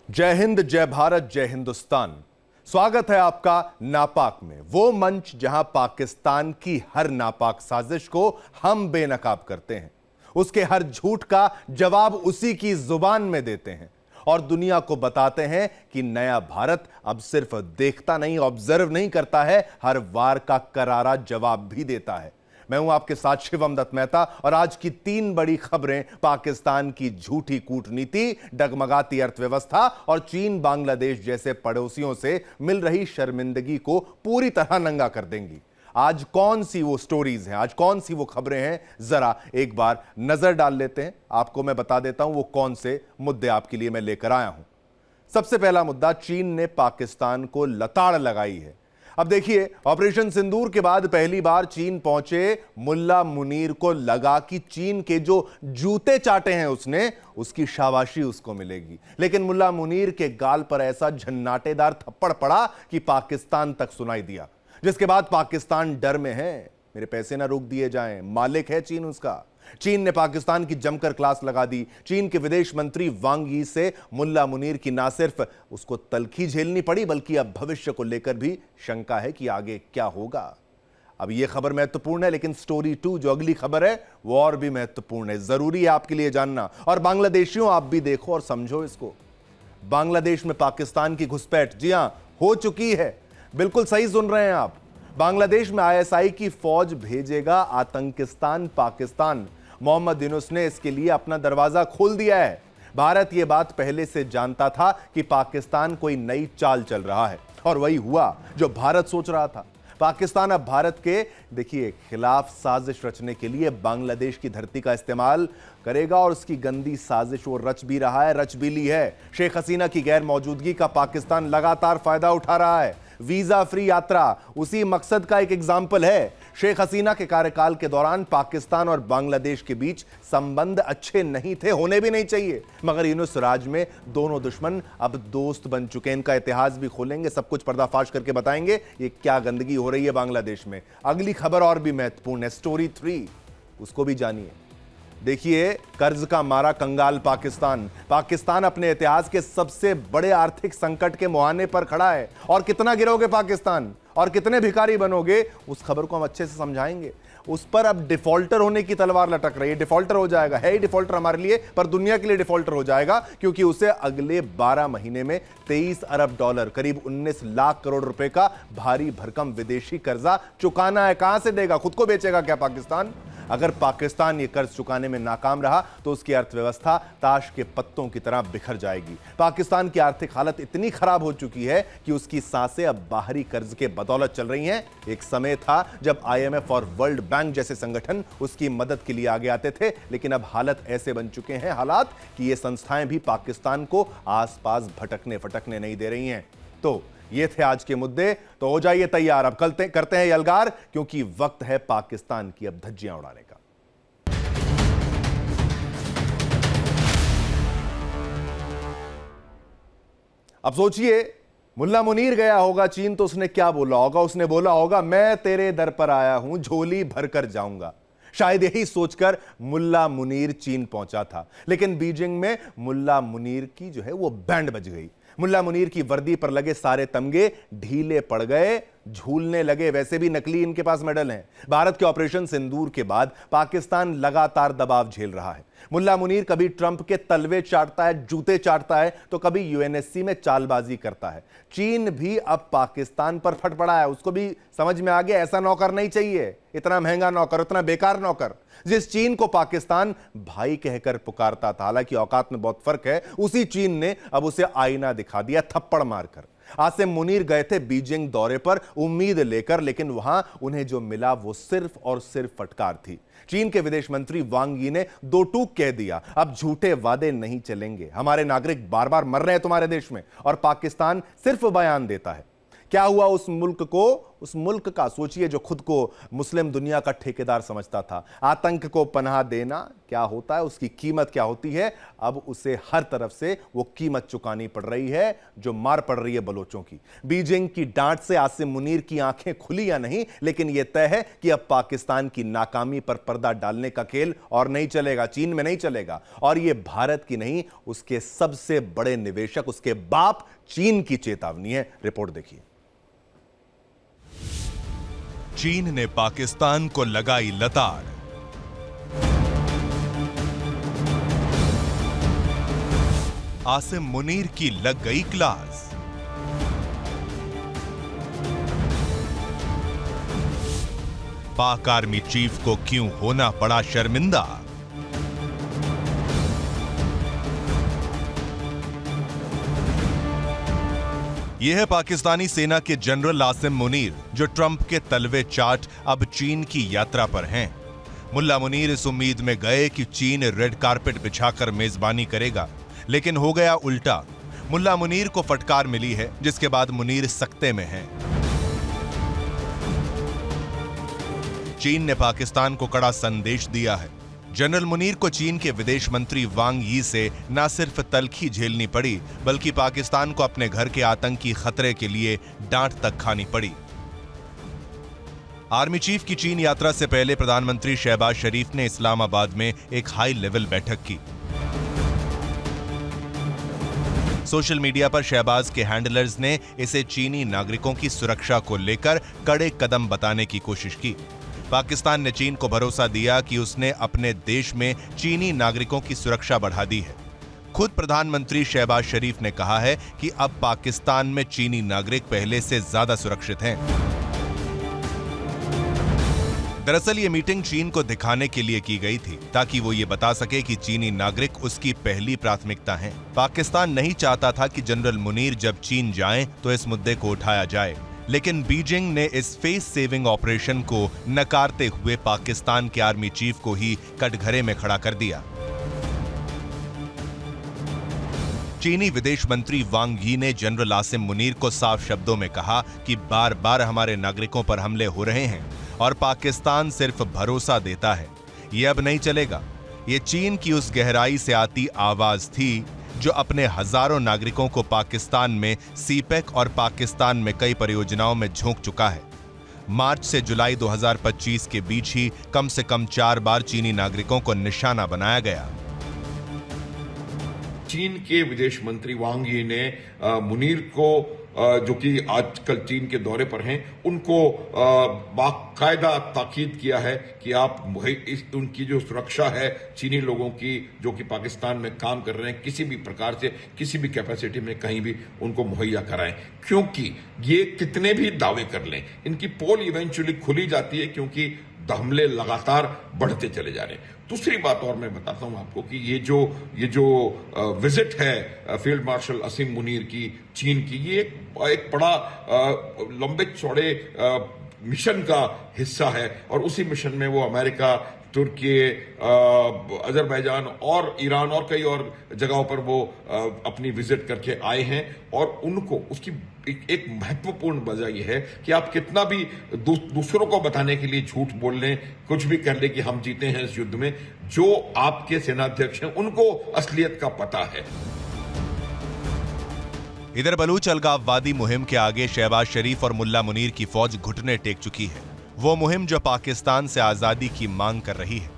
जय हिंद, जय भारत, जय हिंदुस्तान। स्वागत है आपका नापाक में, वो मंच जहां पाकिस्तान की हर नापाक साजिश को हम बेनकाब करते हैं, उसके हर झूठ का जवाब उसी की जुबान में देते हैं और दुनिया को बताते हैं कि नया भारत अब सिर्फ देखता नहीं, ऑब्जर्व नहीं करता है, हर वार का करारा जवाब भी देता है। मैं हूं आपके साथ शिवम दत्त मेहता और आज की तीन बड़ी खबरें पाकिस्तान की झूठी कूटनीति, डगमगाती अर्थव्यवस्था और चीन बांग्लादेश जैसे पड़ोसियों से मिल रही शर्मिंदगी को पूरी तरह नंगा कर देंगी। आज कौन सी वो स्टोरीज हैं, आज कौन सी वो खबरें हैं, जरा एक बार नजर डाल लेते हैं। आपको मैं बता देता हूं वो कौन से मुद्दे आपके लिए मैं लेकर आया हूं। सबसे पहला मुद्दा, चीन ने पाकिस्तान को लताड़ लगाई है। अब देखिए, ऑपरेशन सिंदूर के बाद पहली बार चीन पहुंचे मुल्ला मुनीर को लगा कि चीन के जो जूते चाटे हैं उसने, उसकी शाबाशी उसको मिलेगी। लेकिन मुल्ला मुनीर के गाल पर ऐसा झन्नाटेदार थप्पड़ पड़ा कि पाकिस्तान तक सुनाई दिया, जिसके बाद पाकिस्तान डर में है, मेरे पैसे ना रोक दिए जाएं, मालिक है चीन उसका। चीन ने पाकिस्तान की जमकर क्लास लगा दी। चीन के विदेश मंत्री वांग यी से मुल्ला मुनीर की ना सिर्फ उसको तलखी झेलनी पड़ी, बल्कि अब भविष्य को लेकर भी शंका है कि आगे क्या होगा। अब यह खबर महत्वपूर्ण है, लेकिन स्टोरी 2 जो अगली खबर है वो और भी महत्वपूर्ण है, जरूरी है आपके लिए जानना। और बांग्लादेशियों, आप भी देखो और समझो इसको। बांग्लादेश में पाकिस्तान की घुसपैठ, जी हां, हो चुकी है। बिल्कुल सही सुन रहे हैं आप। बांग्लादेश में आईएसआई की फौज भेजेगा आतंकिस्तान पाकिस्तान। मोहम्मद यूनुस ने इसके लिए अपना दरवाजा खोल दिया है। भारत यह बात पहले से जानता था कि पाकिस्तान कोई नई चाल चल रहा है, और वही हुआ जो भारत सोच रहा था। पाकिस्तान अब भारत के देखिए खिलाफ साजिश रचने के लिए बांग्लादेश की धरती का इस्तेमाल करेगा, और उसकी गंदी साजिश वो रच भी रहा है, रच भी ली है। शेख हसीना की गैर मौजूदगी का पाकिस्तान लगातार फायदा उठा रहा है। वीजा फ्री यात्रा उसी मकसद का एक एग्जाम्पल है। शेख हसीना के कार्यकाल के दौरान पाकिस्तान और बांग्लादेश के बीच संबंध अच्छे नहीं थे, होने भी नहीं चाहिए, मगर यूनुस राज में दोनों दुश्मन अब दोस्त बन चुके हैं। इनका इतिहास भी खोलेंगे, सब कुछ पर्दाफाश करके बताएंगे ये क्या गंदगी हो रही है बांग्लादेश में। अगली खबर और भी महत्वपूर्ण है, स्टोरी 3, उसको भी जानिए। देखिए, कर्ज का मारा कंगाल पाकिस्तान। पाकिस्तान अपने इतिहास के सबसे बड़े आर्थिक संकट के मुहाने पर खड़ा है। और कितना गिरोगे पाकिस्तान, और कितने भिखारी बनोगे, उस खबर को हम अच्छे से समझाएंगे। उस पर अब डिफॉल्टर होने की तलवार लटक रही है। डिफॉल्टर हो जाएगा, है ही डिफॉल्टर हमारे लिए, पर दुनिया के लिए डिफॉल्टर हो जाएगा, क्योंकि उसे अगले 12 महीने में 23 अरब डॉलर, करीब 19 लाख करोड़ रुपए का भारी भरकम विदेशी कर्जा चुकाना है। कहां से देगा, खुद को बेचेगा क्या पाकिस्तान? अगर पाकिस्तान ये कर्ज चुकाने में नाकाम रहा तो उसकी अर्थव्यवस्था ताश के पत्तों की तरह बिखर जाएगी। पाकिस्तान की आर्थिक हालत इतनी खराब हो चुकी है कि उसकी सांसें अब बाहरी कर्ज के बदौलत चल रही हैं। एक समय था जब आईएमएफ और वर्ल्ड बैंक जैसे संगठन उसकी मदद के लिए आगे आते थे, लेकिन अब हालत ऐसे बन चुके हैं हालात कि ये संस्थाएं भी पाकिस्तान को आसपास भटकने फटकने नहीं दे रही हैं। तो ये थे आज के मुद्दे, तो हो जाइए तैयार, अब करते हैं यलगार, क्योंकि वक्त है पाकिस्तान की अब धज्जियां उड़ाने का। अब सोचिए, मुल्ला मुनीर गया होगा चीन तो उसने क्या बोला होगा? उसने बोला होगा, मैं तेरे दर पर आया हूं, झोली भरकर जाऊंगा। शायद यही सोचकर मुल्ला मुनीर चीन पहुंचा था, लेकिन बीजिंग में मुल्ला मुनीर की जो है वो बैंड बज गई। मुल्ला मुनीर की वर्दी पर लगे सारे तमगे ढीले पड़ गए, झूलने लगे। वैसे भी नकली इनके पास मेडल हैं। भारत के ऑपरेशन सिंदूर के बाद पाकिस्तान लगातार दबाव झेल रहा है। मुल्ला मुनीर कभी ट्रंप के तलवे चाटता है, जूते चाटता है, तो कभी यूएनएससी में चालबाजी करता है। चीन भी अब पाकिस्तान पर फट पड़ा है। उसको भी समझ में आ गया ऐसा नौकर नहीं चाहिए, इतना महंगा नौकर, इतना बेकार नौकर। जिस चीन को पाकिस्तान भाई कहकर पुकारता था, हालांकि औकात में बहुत फर्क है, उसी चीन ने अब उसे आईना दिखा दिया थप्पड़ मारकर। आसिम मुनीर गए थे बीजिंग दौरे पर उम्मीद लेकर, लेकिन वहां उन्हें जो मिला वो सिर्फ और सिर्फ फटकार थी। चीन के विदेश मंत्री वांग यी ने दो टूक कह दिया, अब झूठे वादे नहीं चलेंगे, हमारे नागरिक बार बार मर रहे हैं तुम्हारे देश में, और पाकिस्तान सिर्फ बयान देता है। क्या हुआ उस मुल्क को? उस मुल्क का सोचिए जो खुद को मुस्लिम दुनिया का ठेकेदार समझता था। आतंक को पनाह देना क्या होता है, उसकी कीमत क्या होती है, अब उसे हर तरफ से वो कीमत चुकानी पड़ रही है जो मार पड़ रही है बलोचों की। बीजिंग की डांट से आसिम मुनीर की आंखें खुली या नहीं, लेकिन यह तय है कि अब पाकिस्तान की नाकामी पर पर्दा डालने का खेल और नहीं चलेगा, चीन में नहीं चलेगा। और यह भारत की नहीं, उसके सबसे बड़े निवेशक, उसके बाप चीन की चेतावनी है। रिपोर्ट देखिए। चीन ने पाकिस्तान को लगाई लताड़। आसिम मुनीर की लग गई क्लास। पाक आर्मी चीफ को क्यों होना पड़ा शर्मिंदा? यह है पाकिस्तानी सेना के जनरल आसिम मुनीर, जो ट्रंप के तलवे चाट अब चीन की यात्रा पर हैं। मुल्ला मुनीर इस उम्मीद में गए कि चीन रेड कारपेट बिछाकर मेजबानी करेगा, लेकिन हो गया उल्टा। मुल्ला मुनीर को फटकार मिली है, जिसके बाद मुनीर सकते में हैं। चीन ने पाकिस्तान को कड़ा संदेश दिया है। जनरल मुनीर को चीन के विदेश मंत्री वांग यी से न सिर्फ तलखी झेलनी पड़ी, बल्कि पाकिस्तान को अपने घर के आतंकी खतरे के लिए डांट तक खानी पड़ी। आर्मी चीफ की चीन यात्रा से पहले प्रधानमंत्री शहबाज शरीफ ने इस्लामाबाद में एक हाई लेवल बैठक की। सोशल मीडिया पर शहबाज के हैंडलर्स ने इसे चीनी नागरिकों की सुरक्षा को लेकर कड़े कदम बताने की कोशिश की। पाकिस्तान ने चीन को भरोसा दिया कि उसने अपने देश में चीनी नागरिकों की सुरक्षा बढ़ा दी है। खुद प्रधानमंत्री शहबाज शरीफ ने कहा है कि अब पाकिस्तान में चीनी नागरिक पहले से ज्यादा सुरक्षित हैं। दरअसल ये मीटिंग चीन को दिखाने के लिए की गई थी, ताकि वो ये बता सके कि चीनी नागरिक उसकी पहली प्राथमिकता हैं। पाकिस्तान नहीं चाहता था कि जनरल मुनीर जब चीन जाएं तो इस मुद्दे को उठाया जाए, लेकिन बीजिंग ने इस फेस सेविंग ऑपरेशन को नकारते हुए पाकिस्तान के आर्मी चीफ को ही कटघरे में खड़ा कर दिया। चीनी विदेश मंत्री वांग यी ने जनरल आसिम मुनीर को साफ शब्दों में कहा कि बार बार हमारे नागरिकों पर हमले हो रहे हैं और पाकिस्तान सिर्फ भरोसा देता है। ये अब नहीं चलेगा। ये चीन की उस गहराई से आती आवाज थी जो अपने हजारों नागरिकों को पाकिस्तान में सीपेक और पाकिस्तान में कई परियोजनाओं में झोंक चुका है। मार्च से जुलाई 2025 के बीच ही कम से कम 4 बार चीनी नागरिकों को निशाना बनाया गया। चीन के विदेश मंत्री वांग यी ने मुनीर को, जो कि आजकल चीन के दौरे पर हैं, उनको बाकायदा ताकीद किया है कि आप उनकी जो सुरक्षा है चीनी लोगों की जो कि पाकिस्तान में काम कर रहे हैं, किसी भी प्रकार से किसी भी कैपेसिटी में कहीं भी उनको मुहैया कराएं। क्योंकि ये कितने भी दावे कर लें, इनकी पोल इवेंचुअली खुली जाती है, क्योंकि हमले लगातार बढ़ते चले जा रहे हैं। दूसरी बात और मैं बताता हूं आपको कि ये जो विजिट है फील्ड मार्शल आसिम मुनीर की चीन की, ये एक बड़ा लंबे चौड़े मिशन का हिस्सा है, और उसी मिशन में वो अमेरिका, तुर्की, अजरबैजान और ईरान और कई और जगहों पर वो अपनी विजिट करके आए हैं। और उनको उसकी एक महत्वपूर्ण वजह यह है कि आप कितना भी दूसरों को बताने के लिए झूठ बोल लें, कुछ भी कर ले कि हम जीते हैं इस युद्ध में, जो आपके सेनाध्यक्ष हैं उनको असलियत का पता है। इधर बलूच अलगाववादी मुहिम के आगे शहबाज शरीफ और मुल्ला मुनीर की फौज घुटने टेक चुकी है। वो मुहिम जो पाकिस्तान से आजादी की मांग कर रही है।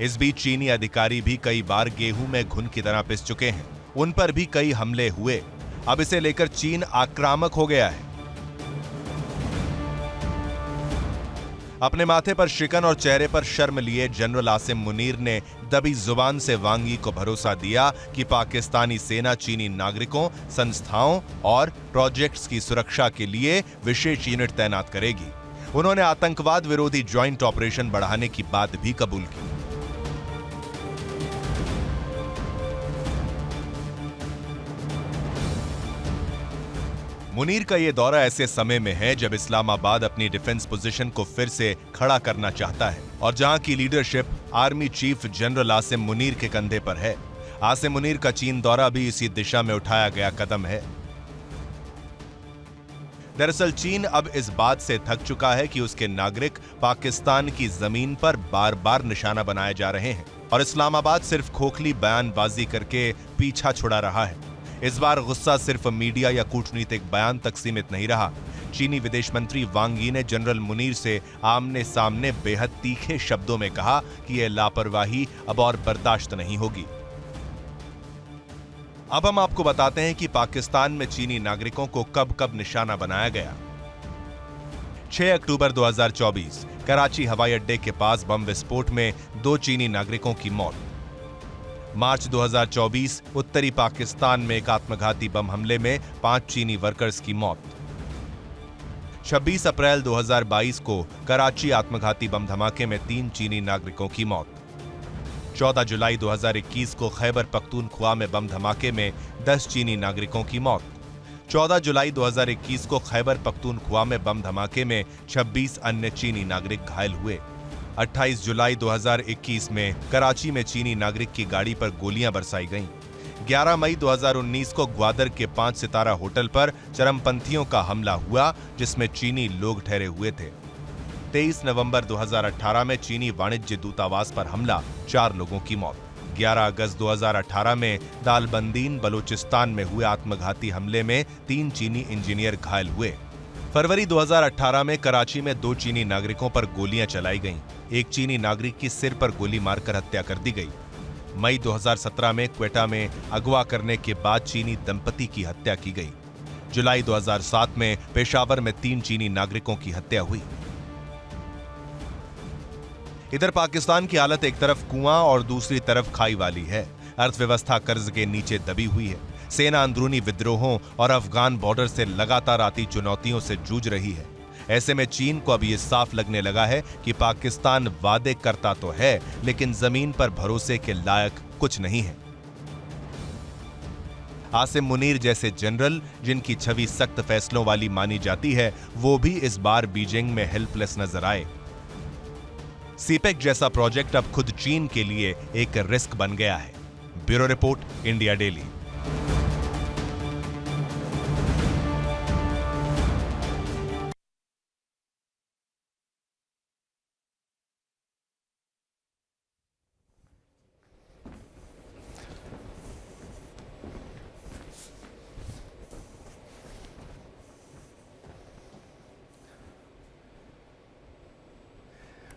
इस बीच चीनी अधिकारी भी कई बार गेहूं में घुन की तरह पिस चुके हैं। उन पर भी कई हमले हुए। अब इसे लेकर चीन आक्रामक हो गया है। अपने माथे पर शिकन और चेहरे पर शर्म लिए जनरल आसिम मुनीर ने दबी जुबान से वांग यी को भरोसा दिया कि पाकिस्तानी सेना चीनी नागरिकों, संस्थाओं और प्रोजेक्ट्स की सुरक्षा के लिए विशेष यूनिट तैनात करेगी। उन्होंने आतंकवाद विरोधी ज्वाइंट ऑपरेशन बढ़ाने की बात भी कबूल की। मुनीर का यह दौरा ऐसे समय में है जब इस्लामाबाद अपनी डिफेंस पोजीशन को फिर से खड़ा करना चाहता है और जहां की leadership army chief general Asim Munir के कंधे पर है। आसिम मुनीर का चीन दौरा भी इसी दिशा में उठाया गया कदम है। दरअसल चीन अब इस बात से थक चुका है कि उसके नागरिक पाकिस्तान की जमीन पर बार बार निशाना बनाए जा रहे हैं और इस्लामाबाद सिर्फ खोखली बयानबाजी करके पीछा छुड़ा रहा है। इस बार गुस्सा सिर्फ मीडिया या कूटनीतिक बयान तक सीमित नहीं रहा। चीनी विदेश मंत्री वांग यी ने जनरल मुनीर से आमने सामने बेहद तीखे शब्दों में कहा कि यह लापरवाही अब और बर्दाश्त नहीं होगी। अब हम आपको बताते हैं कि पाकिस्तान में चीनी नागरिकों को कब कब निशाना बनाया गया। 6 अक्टूबर 2024 कराची हवाई अड्डे के पास बम विस्फोट में 2 चीनी नागरिकों की मौत। मार्च 2024 उत्तरी पाकिस्तान में एक आत्मघाती बम हमले में 5 चीनी वर्कर्स की मौत। 26 अप्रैल 2022 को कराची आत्मघाती बम धमाके में 3 चीनी नागरिकों की मौत। 14 जुलाई 2021 को खैबर पख्तूनख्वा में बम धमाके में 10 चीनी नागरिकों की मौत। 14 जुलाई 2021 को खैबर पख्तूनख्वा में बम धमाके में 26 अन्य चीनी नागरिक घायल हुए। 28 जुलाई 2021 में कराची में चीनी नागरिक की गाड़ी पर गोलियां बरसाई गईं। 11 मई 2019 को ग्वादर के 5 सितारा होटल पर चरमपंथियों का हमला हुआ जिसमें चीनी लोग ठहरे हुए थे। 23 नवंबर 2018 में चीनी वाणिज्य दूतावास पर हमला, 4 लोगों की मौत। 11 अगस्त 2018 में दालबंदीन बलूचिस्तान में हुए आत्मघाती हमले में 3 चीनी इंजीनियर घायल हुए। फरवरी 2018 में कराची में 2 चीनी नागरिकों पर गोलियां चलाई गईं। एक चीनी नागरिक की सिर पर गोली मारकर हत्या कर दी गई। मई 2017 में क्वेटा में अगवा करने के बाद चीनी दंपति की हत्या की गई। जुलाई 2007 में पेशावर में 3 चीनी नागरिकों की हत्या हुई। इधर पाकिस्तान की हालत एक तरफ कुआं और दूसरी तरफ खाई वाली है। अर्थव्यवस्था कर्ज के नीचे दबी हुई है। सेना अंदरूनी विद्रोहों और अफगान बॉर्डर से लगातार आती चुनौतियों से जूझ रही है। ऐसे में चीन को अब ये साफ लगने लगा है कि पाकिस्तान वादे करता तो है लेकिन जमीन पर भरोसे के लायक कुछ नहीं है। आसिम मुनीर जैसे जनरल, जिनकी छवि सख्त फैसलों वाली मानी जाती है, वो भी इस बार बीजिंग में हेल्पलेस नजर आए। सीपेक जैसा प्रोजेक्ट अब खुद चीन के लिए एक रिस्क बन गया है। Bureau report, India daily.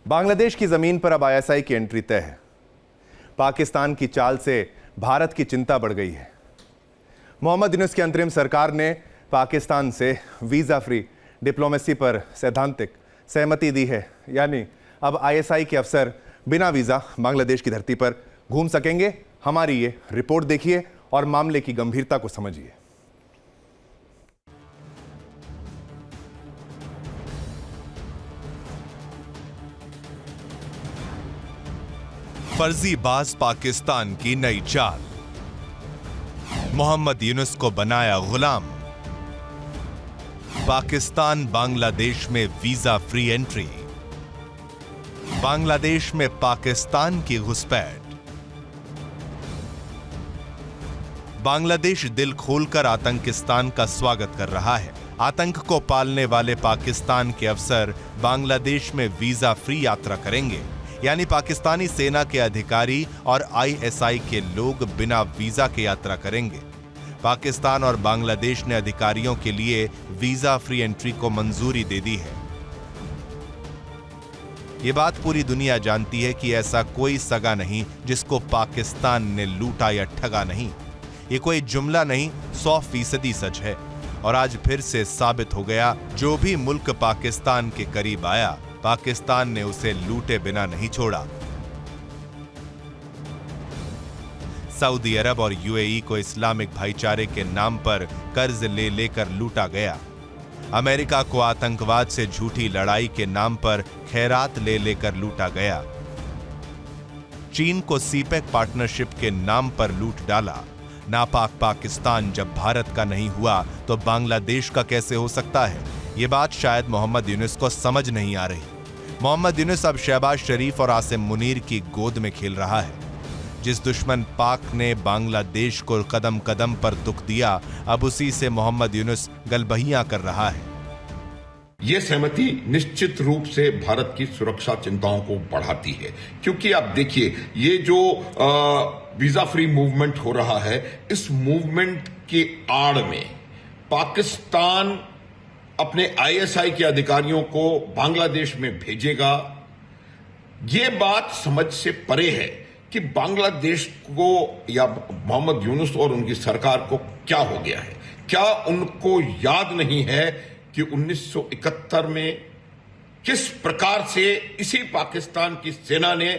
Bangladesh की जमीन पर अब आईएसआई की एंट्री तय है। पाकिस्तान की चाल से भारत की चिंता बढ़ गई है। मोहम्मद यूनुस की अंतरिम सरकार ने पाकिस्तान से वीजा फ्री डिप्लोमेसी पर सैद्धांतिक सहमति दी है, यानी अब आईएसआई के अफसर बिना वीजा बांग्लादेश की धरती पर घूम सकेंगे। हमारी ये रिपोर्ट देखिए और मामले की गंभीरता को समझिए। फर्जीबाज पाकिस्तान की नई चाल। मोहम्मद यूनुस को बनाया गुलाम। पाकिस्तान बांग्लादेश में वीजा फ्री एंट्री। बांग्लादेश में पाकिस्तान की घुसपैठ। बांग्लादेश दिल खोलकर आतंकिस्तान का स्वागत कर रहा है। आतंक को पालने वाले पाकिस्तान के अफसर बांग्लादेश में वीजा फ्री यात्रा करेंगे, यानी पाकिस्तानी सेना के अधिकारी और आईएसआई के लोग बिना वीजा के यात्रा करेंगे। पाकिस्तान और बांग्लादेश ने अधिकारियों के लिए वीजा फ्री एंट्री को मंजूरी दे दी है। ये बात पूरी दुनिया जानती है कि ऐसा कोई सगा नहीं जिसको पाकिस्तान ने लूटा या ठगा नहीं। ये कोई जुमला नहीं, 100% सच है। और आज फिर से साबित हो गया, जो भी मुल्क पाकिस्तान के करीब आया, पाकिस्तान ने उसे लूटे बिना नहीं छोड़ा। सऊदी अरब और यूएई को इस्लामिक भाईचारे के नाम पर कर्ज ले लेकर लूटा गया। अमेरिका को आतंकवाद से झूठी लड़ाई के नाम पर खैरात ले लेकर लूटा गया। चीन को सीपेक पार्टनरशिप के नाम पर लूट डाला। नापाक पाकिस्तान जब भारत का नहीं हुआ तो बांग्लादेश का कैसे हो सकता है? ये बात शायद मोहम्मद यूनुस को समझ नहीं आ रही। मोहम्मद यूनुस अब शहबाज शरीफ और आसिम मुनीर की गोद में खेल रहा है। जिस दुश्मन पाक ने बांग्लादेश को कदम कदम पर दुख दिया, अब उसी से मोहम्मद यूनुस गलबहियां कर रहा है। ये सहमति निश्चित रूप से भारत की सुरक्षा चिंताओं को बढ़ाती है, क्योंकि आप देखिए ये जो वीजा फ्री मूवमेंट हो रहा है, इस मूवमेंट के आड़ में पाकिस्तान अपने आईएसआई के अधिकारियों को बांग्लादेश में भेजेगा। ये बात समझ से परे है कि बांग्लादेश को या मोहम्मद यूनुस और उनकी सरकार को क्या हो गया है। क्या उनको याद नहीं है कि 1971 में किस प्रकार से इसी पाकिस्तान की सेना ने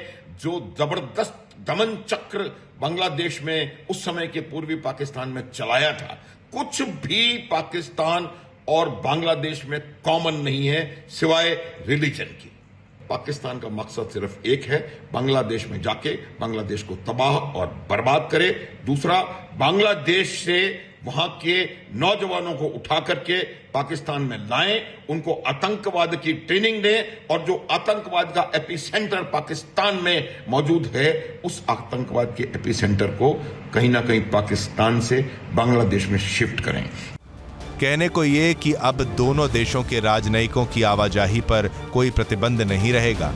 जो जबरदस्त दमन चक्र बांग्लादेश में उस समय के पूर्वी पाकिस्तान में चलाया था। कुछ भी पाकिस्तान और बांग्लादेश में कॉमन नहीं है सिवाय रिलीजन की। पाकिस्तान का मकसद सिर्फ एक है, बांग्लादेश में जाके बांग्लादेश को तबाह और बर्बाद करे। दूसरा, बांग्लादेश से वहां के नौजवानों को उठा करके पाकिस्तान में लाएं, उनको आतंकवाद की ट्रेनिंग दें और जो आतंकवाद का एपिसेंटर पाकिस्तान में मौजूद है, उस आतंकवाद के एपिसेंटर को कहीं ना कहीं पाकिस्तान से बांग्लादेश में शिफ्ट करें। कहने को ये कि अब दोनों देशों के राजनयिकों की आवाजाही पर कोई प्रतिबंध नहीं रहेगा,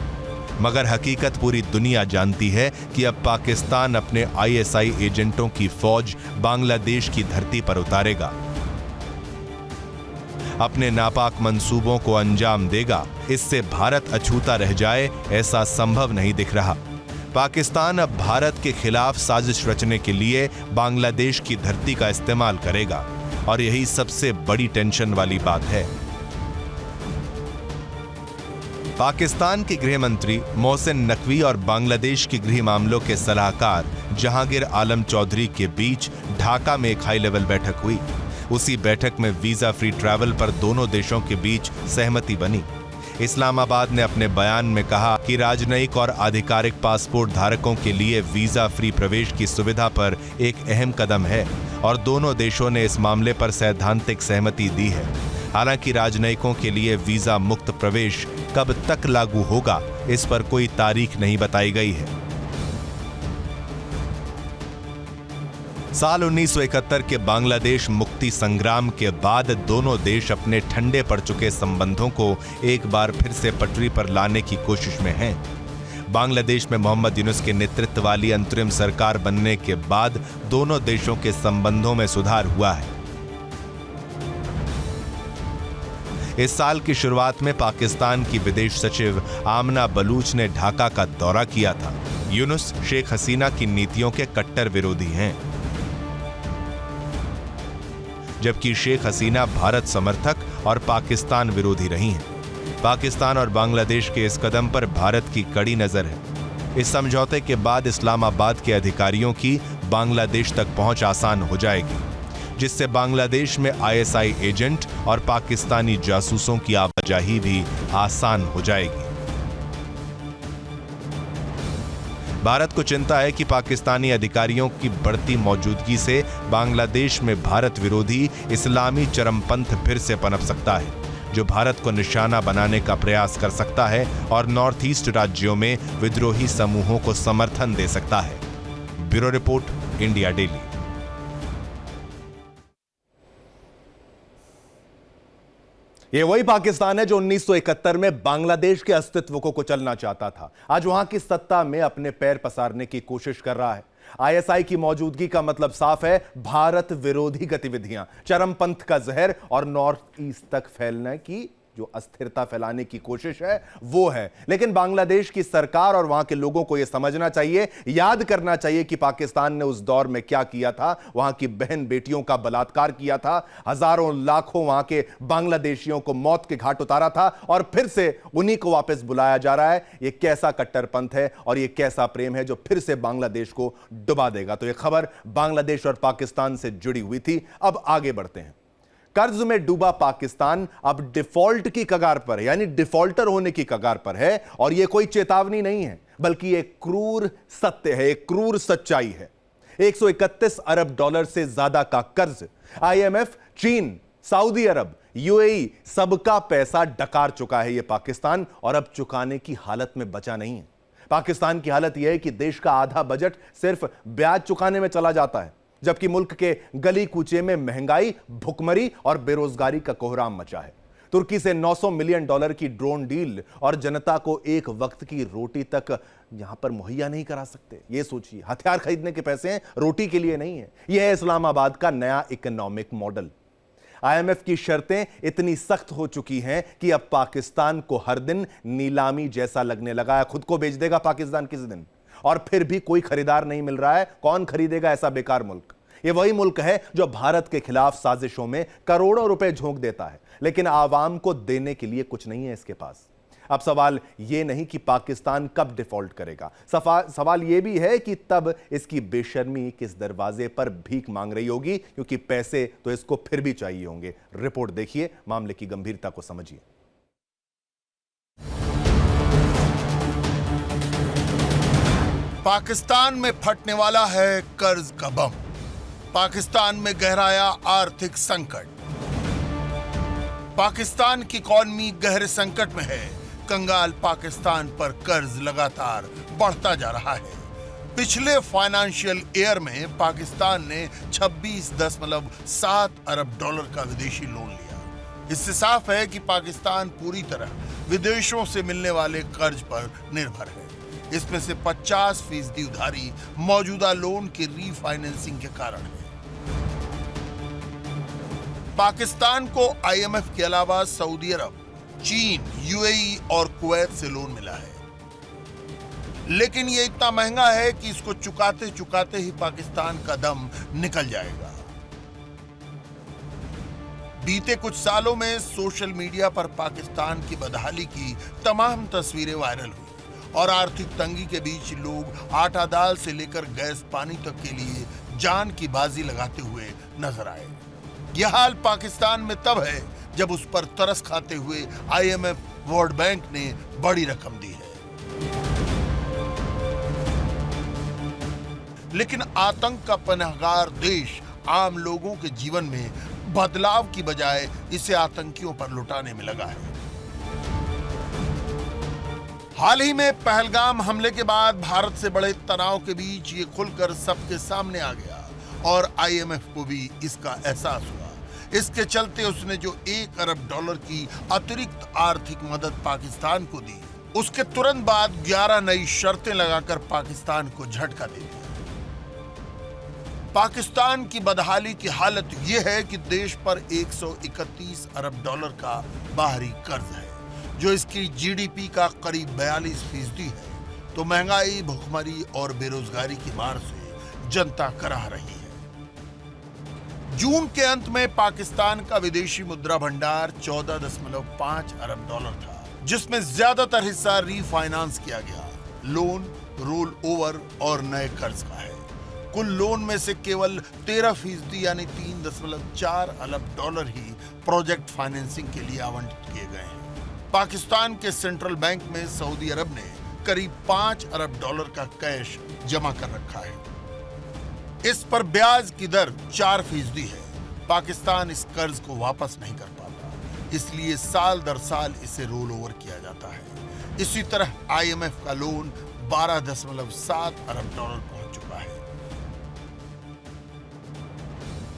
मगर हकीकत पूरी दुनिया जानती है कि अब पाकिस्तान अपने आईएसआई एजेंटों की फौज बांग्लादेश की धरती पर उतारेगा, अपने नापाक मंसूबों को अंजाम देगा। इससे भारत अछूता रह जाए ऐसा संभव नहीं दिख रहा। पाकिस्तान अब भारत के खिलाफ साजिश रचने के लिए बांग्लादेश की धरती का इस्तेमाल करेगा और यही सबसे बड़ी टेंशन वाली बात है। पाकिस्तान के गृह मंत्री मोहसिन नकवी और बांग्लादेश के गृह मामलों के सलाहकार जहांगीर आलम चौधरी के बीच ढाका में एक हाई लेवल बैठक हुई। उसी बैठक में वीजा फ्री ट्रैवल पर दोनों देशों के बीच सहमति बनी। इस्लामाबाद ने अपने बयान में कहा कि राजनयिक और आधिकारिक पासपोर्ट धारकों के लिए वीजा फ्री प्रवेश की सुविधा पर एक अहम कदम है और दोनों देशों ने इस मामले पर सैद्धांतिक सहमति दी है। हालांकि राजनयिकों के लिए वीजा मुक्त प्रवेश कब तक लागू होगा, इस पर कोई तारीख नहीं बताई गई है। साल 1971 के बांग्लादेश मुक्ति संग्राम के बाद दोनों देश अपने ठंडे पड़ चुके संबंधों को एक बार फिर से पटरी पर लाने की कोशिश में हैं। बांग्लादेश में मोहम्मद यूनुस के नेतृत्व वाली अंतरिम सरकार बनने के बाद दोनों देशों के संबंधों में सुधार हुआ है। इस साल की शुरुआत में पाकिस्तान की विदेश सचिव आमना बलूच ने ढाका का दौरा किया था। यूनुस शेख हसीना की नीतियों के कट्टर विरोधी हैं, जबकि शेख हसीना भारत समर्थक और पाकिस्तान विरोधी रही हैं। पाकिस्तान और बांग्लादेश के इस कदम पर भारत की कड़ी नजर है। इस समझौते के बाद इस्लामाबाद के अधिकारियों की बांग्लादेश तक पहुंच आसान हो जाएगी, जिससे बांग्लादेश में आईएसआई एजेंट और पाकिस्तानी जासूसों की आवाजाही भी आसान हो जाएगी। भारत को चिंता है कि पाकिस्तानी अधिकारियों की बढ़ती मौजूदगी से बांग्लादेश में भारत विरोधी इस्लामी चरमपंथ फिर से पनप सकता है, जो भारत को निशाना बनाने का प्रयास कर सकता है और नॉर्थ ईस्ट राज्यों में विद्रोही समूहों को समर्थन दे सकता है। Bureau report, India daily. ये वही पाकिस्तान है जो 1971 में बांग्लादेश के अस्तित्व को कुचलना चाहता था। आज वहां की सत्ता में अपने पैर पसारने की कोशिश कर रहा है। आईएसआई की मौजूदगी का मतलब साफ है, भारत विरोधी गतिविधियां, चरमपंथ का जहर और नॉर्थ ईस्ट तक फैलने की जो अस्थिरता फैलाने की कोशिश है वो है। लेकिन बांग्लादेश की सरकार और वहां के लोगों को यह समझना चाहिए, याद करना चाहिए कि पाकिस्तान ने उस दौर में क्या किया था। वहां की बहन बेटियों का बलात्कार किया था, हजारों लाखों वहां के बांग्लादेशियों को मौत के घाट उतारा था और फिर से उन्हीं को वापस बुलाया जा रहा है। यह कैसा कट्टरपंथ है और यह कैसा प्रेम है जो फिर से बांग्लादेश को डुबा देगा। तो यह खबर बांग्लादेश और पाकिस्तान से जुड़ी हुई थी। अब आगे बढ़ते हैं। कर्ज में डूबा पाकिस्तान अब डिफॉल्ट की कगार पर है, यानी डिफॉल्टर होने की कगार पर है। और यह कोई चेतावनी नहीं है, बल्कि एक क्रूर सत्य है, एक क्रूर सच्चाई है। 131 अरब डॉलर से ज्यादा का कर्ज आईएमएफ, चीन, सऊदी अरब, यूएई सबका पैसा डकार चुका है यह पाकिस्तान, और अब चुकाने की हालत में बचा नहीं है। पाकिस्तान की हालत यह है कि देश का आधा बजट सिर्फ ब्याज चुकाने में चला जाता है, जबकि मुल्क के गली कूचे में महंगाई, भुखमरी और बेरोजगारी का कोहराम मचा है। तुर्की से $900 मिलियन की ड्रोन डील और जनता को एक वक्त की रोटी तक यहां पर मुहैया नहीं करा सकते। यह सोचिए, हथियार खरीदने के पैसे हैं, रोटी के लिए नहीं है। यह है इस्लामाबाद का नया इकोनॉमिक मॉडल। IMF की शर्तें इतनी सख्त हो चुकी हैं कि अब पाकिस्तान को हर दिन नीलामी जैसा लगने लगा है। खुद को बेच देगा पाकिस्तान किसी दिन, और फिर भी कोई खरीदार नहीं मिल रहा है। कौन खरीदेगा ऐसा बेकार मुल्क? यह वही मुल्क है जो भारत के खिलाफ साजिशों में करोड़ों रुपए झोंक देता है, लेकिन आवाम को देने के लिए कुछ नहीं है इसके पास। अब सवाल यह नहीं कि पाकिस्तान कब डिफॉल्ट करेगा, सवाल यह भी है कि तब इसकी बेशर्मी किस दरवाजे पर भीख मांग रही होगी, क्योंकि पैसे तो इसको फिर भी चाहिए होंगे। रिपोर्ट देखिए, मामले की गंभीरता को समझिए। पाकिस्तान में फटने वाला है कर्ज का बम। पाकिस्तान में गहराया आर्थिक संकट। पाकिस्तान की इकॉनमी गहरे संकट में है। कंगाल पाकिस्तान पर कर्ज लगातार बढ़ता जा रहा है। पिछले फाइनेंशियल ईयर में पाकिस्तान ने 26.7 अरब डॉलर का विदेशी लोन लिया। इससे साफ है कि पाकिस्तान पूरी तरह विदेशों से मिलने वाले कर्ज पर निर्भर है। इसमें से 50% उधारी मौजूदा लोन के रीफाइनेंसिंग के कारण है। पाकिस्तान को IMF के अलावा सऊदी अरब, चीन, UAE और कुवैत से लोन मिला है, लेकिन यह इतना महंगा है कि इसको चुकाते चुकाते ही पाकिस्तान का दम निकल जाएगा। बीते कुछ सालों में सोशल मीडिया पर पाकिस्तान की बदहाली की तमाम तस्वीरें वायरल हुई और आर्थिक तंगी के बीच लोग आटा दाल से लेकर गैस पानी तक के लिए जान की बाजी लगाते हुए नजर आए। यह हाल पाकिस्तान में तब है जब उस पर तरस खाते हुए IMF, वर्ल्ड बैंक ने बड़ी रकम दी है। लेकिन आतंक का पनाहगार देश आम लोगों के जीवन में बदलाव की बजाय इसे आतंकियों पर लुटाने में लगा है। हाल ही में पहलगाम हमले के बाद भारत से बड़े तनाव के बीच ये खुलकर सबके सामने आ गया और IMF को भी इसका एहसास हुआ। इसके चलते उसने जो 1 अरब डॉलर की अतिरिक्त आर्थिक मदद पाकिस्तान को दी, उसके तुरंत बाद 11 नई शर्तें लगाकर पाकिस्तान को झटका दे दिया। पाकिस्तान की बदहाली की हालत यह है कि देश पर 131 अरब डॉलर का बाहरी कर्ज है, जो इसकी GDP का करीब 42% है। तो महंगाई, भुखमरी और बेरोजगारी की मार से जनता कराह रही है। जून के अंत में पाकिस्तान का विदेशी मुद्रा भंडार 14.5 अरब डॉलर था, जिसमें ज्यादातर हिस्सा रीफाइनेंस किया गया लोन, रोल ओवर और नए कर्ज का है। कुल लोन में से केवल 13% यानी 3.4 अरब डॉलर ही प्रोजेक्ट फाइनेंसिंग के लिए आवंटित किए गए हैं। पाकिस्तान के सेंट्रल बैंक में सऊदी अरब ने करीब 5 अरब डॉलर का कैश जमा कर रखा है। इस पर ब्याज की दर 4% है। पाकिस्तान इस कर्ज को वापस नहीं कर पाता, इसलिए साल दर साल इसे रोल ओवर किया जाता है। इसी तरह IMF का लोन 12.7 अरब डॉलर पहुंच चुका है।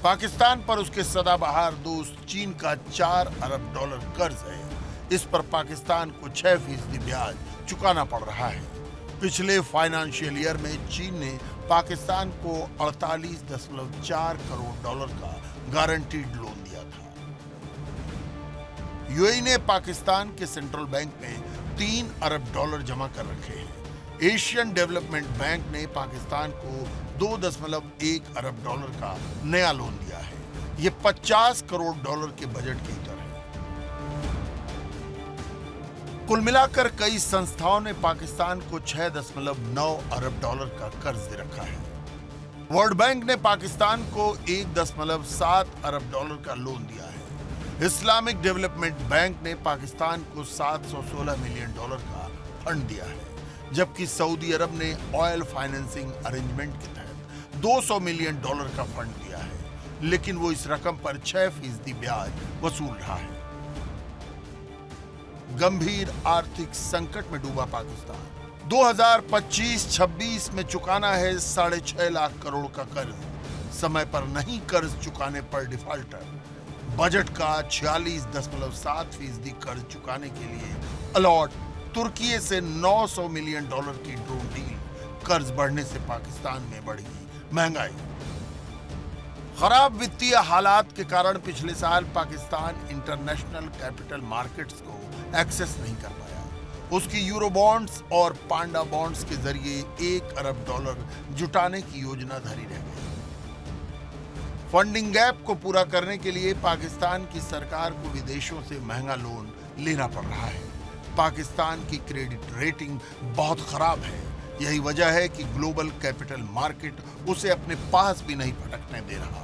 पाकिस्तान पर उसके सदाबहार दोस्त चीन का 4 अरब डॉलर कर्ज है। इस पर पाकिस्तान को 6% ब्याज चुकाना पड़ रहा है। पिछले फाइनेंशियल ईयर में चीन ने पाकिस्तान को 48.4 करोड़ डॉलर का गारंटीड लोन दिया था। UAE ने पाकिस्तान के सेंट्रल बैंक में 3 अरब डॉलर जमा कर रखे हैं। एशियन डेवलपमेंट बैंक ने पाकिस्तान को 2.1 अरब डॉलर का नया लोन दिया है। यह 50 करोड़ डॉलर के बजट की तरह है। कुल मिलाकर कई संस्थाओं ने पाकिस्तान को 6.9 अरब डॉलर का कर्ज दे रखा है। वर्ल्ड बैंक ने पाकिस्तान को 1.7 अरब डॉलर का लोन दिया है। इस्लामिक डेवलपमेंट बैंक ने पाकिस्तान को 716 मिलियन डॉलर का फंड दिया है, जबकि सऊदी अरब ने ऑयल फाइनेंसिंग अरेंजमेंट के तहत 200 मिलियन डॉलर का फंड दिया है, लेकिन वो इस रकम पर 6% ब्याज वसूल रहा है। गंभीर आर्थिक संकट में डूबा पाकिस्तान। 2025-26 में चुकाना है 6.5 लाख करोड़ का कर्ज। समय पर नहीं कर्ज चुकाने पर डिफॉल्टर बजट का 46.7% कर्ज चुकाने के लिए अलॉट, तुर्की से $900 मिलियन की ड्रोन डील, कर्ज बढ़ने से पाकिस्तान में बढ़ी महंगाई। खराब वित्तीय हालात के कारण पिछले साल पाकिस्तान इंटरनेशनल कैपिटल मार्केट्स को एक्सेस नहीं कर पाया। उसकी यूरो बॉन्ड्स और पांडा बॉन्ड्स के जरिए $1 अरब जुटाने की योजना धरी रह गई। फंडिंग गैप को पूरा करने के लिए पाकिस्तान की सरकार को विदेशों से महंगा लोन लेना पड़ रहा है। पाकिस्तान की क्रेडिट रेटिंग बहुत खराब है। यही वजह है कि ग्लोबल कैपिटल मार्केट उसे अपने पास भी नहीं फटकने दे रहा।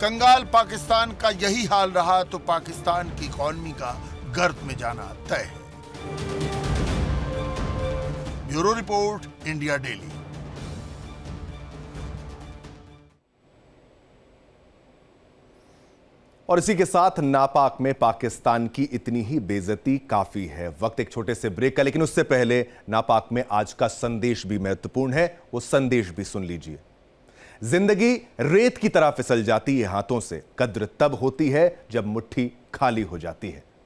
कंगाल पाकिस्तान का यही हाल रहा तो पाकिस्तान की इकॉनमी का गर्त में जाना तय है। Bureau report, India daily. और इसी के साथ नापाक में पाकिस्तान की इतनी ही बेइज्जती काफी है। वक्त एक छोटे से ब्रेक का, लेकिन उससे पहले नापाक में आज का संदेश भी महत्वपूर्ण है, वो संदेश भी सुन लीजिए। जिंदगी रेत की तरह फिसल जाती है हाथों से, कद्र तब होती है जब मुट्ठी खाली हो जाती है।